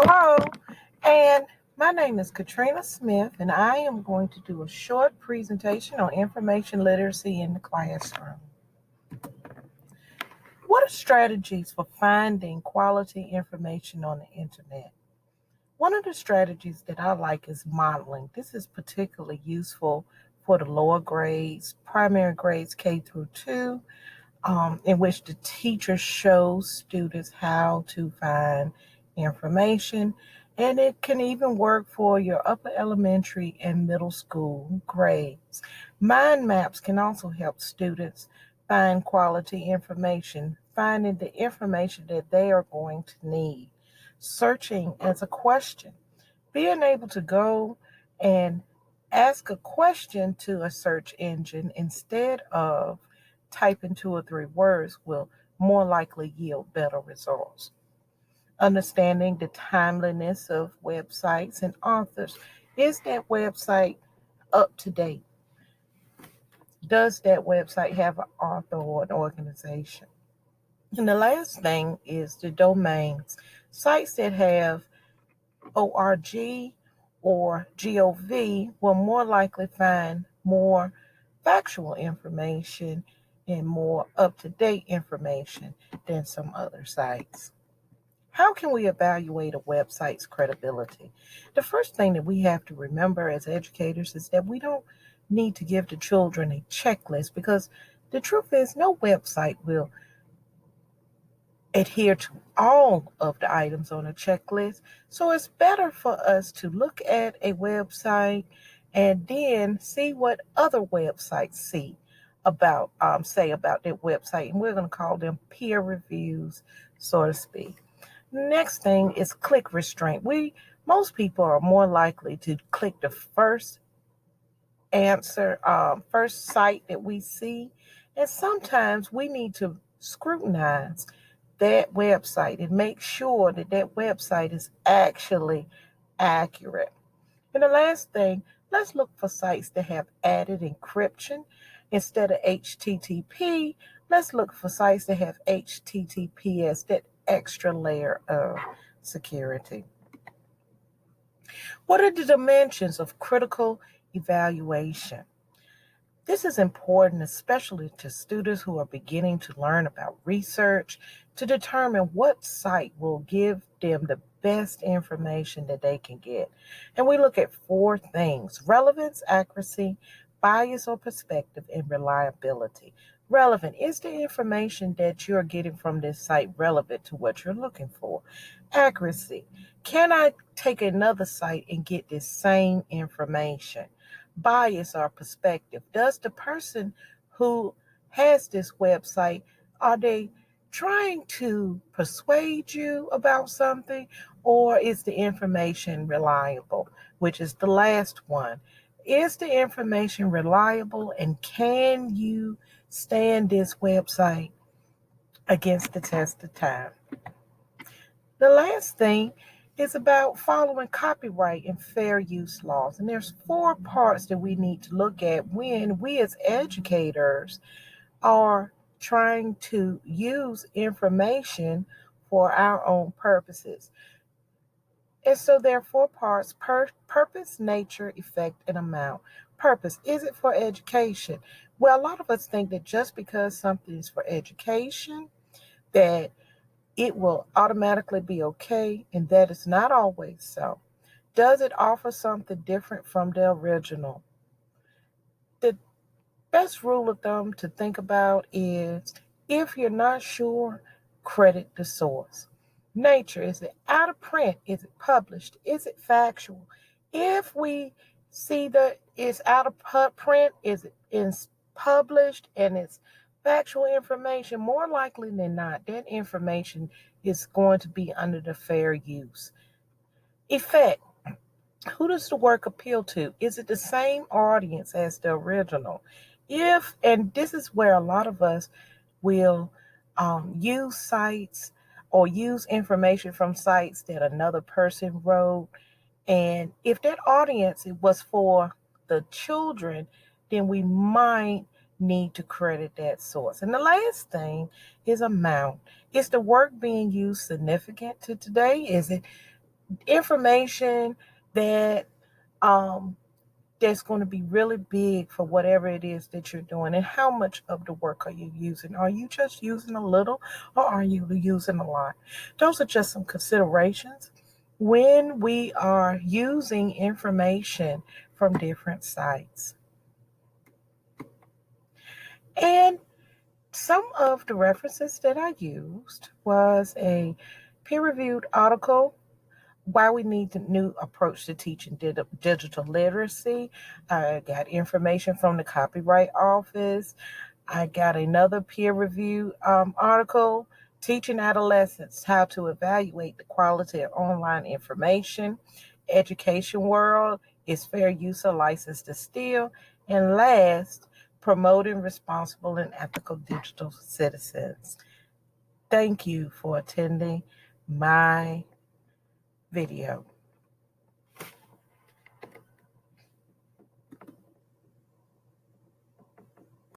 Hello, and my name is Katrina Smith, and I am going to do a short presentation on information literacy in the classroom. What are strategies for finding quality information on the internet? One of the strategies that I like is modeling. This is particularly useful for the lower grades, primary grades K through 2, in which the teacher shows students how to find information. And it can even work for your upper elementary and middle school grades. Mind maps can also help students find quality information, finding the information that they are going to need. Searching as a question, being able to go and ask a question to a search engine instead of typing 2 or 3 words will more likely yield better results. Understanding the timeliness of websites and authors. Is that website up to date? Does that website have an author or an organization? And the last thing is the domains. Sites that have org or gov will more likely find more factual information and more up-to-date information than some other sites. How can we evaluate a website's credibility? The first thing that we have to remember as educators is that we don't need to give the children a checklist, because the truth is no website will adhere to all of the items on a checklist. So it's better for us to look at a website and then see what other websites say about their website. And we're going to call them peer reviews, so to speak. Next thing is click restraint. Most people are more likely to click the first site that we see, and sometimes we need to scrutinize that website and make sure that that website is actually accurate. And the last thing, let's look for sites that have added encryption instead of HTTP. Let's look for sites that have HTTPS, that extra layer of security. What are the dimensions of critical evaluation? This is important, especially to students who are beginning to learn about research, to determine what site will give them the best information that they can get. And we look at 4 things: relevance, accuracy, bias or perspective, and reliability. Relevant: is the information that you're getting from this site relevant to what you're looking for? Accuracy: can I take another site and get this same information? Bias or perspective: does the person who has this website, are they trying to persuade you about something, or is the information reliable? Which is the last one. Is the information reliable, and can you stand this website against the test of time? The last thing is about following copyright and fair use laws. And there's 4 parts that we need to look at when we as educators are trying to use information for our own purposes. And so there are 4 parts: purpose, nature, effect, and amount. Purpose: is it for education? Well, a lot of us think that just because something is for education, that it will automatically be okay, and that is not always so. Does it offer something different from the original? The best rule of thumb to think about is, if you're not sure, credit the source. Nature: is it out of print? Is it published? Is it factual? If we see that it's out of print, is it is published, and it's factual information, more likely than not, that information is going to be under the fair use. Effect: who does the work appeal to? Is it the same audience as the original? And this is where a lot of us will use sites or use information from sites that another person wrote. And if that audience was for the children, then we might need to credit that source. And the last thing is amount. Is the work being used significant to today? Is it information that that's going to be really big for whatever it is that you're doing. And how much of the work are you using? Are you just using a little, or are you using a lot? Those are just some considerations when we are using information from different sites. And some of the references that I used was a peer-reviewed article, Why We Need a New Approach to Teaching Digital Literacy. I got information from the Copyright Office. I got another peer-reviewed article, Teaching Adolescents How to Evaluate the Quality of Online Information. Education World, Is Fair Use a License to Steal? And last, Promoting Responsible and Ethical Digital Citizens. Thank you for attending my video.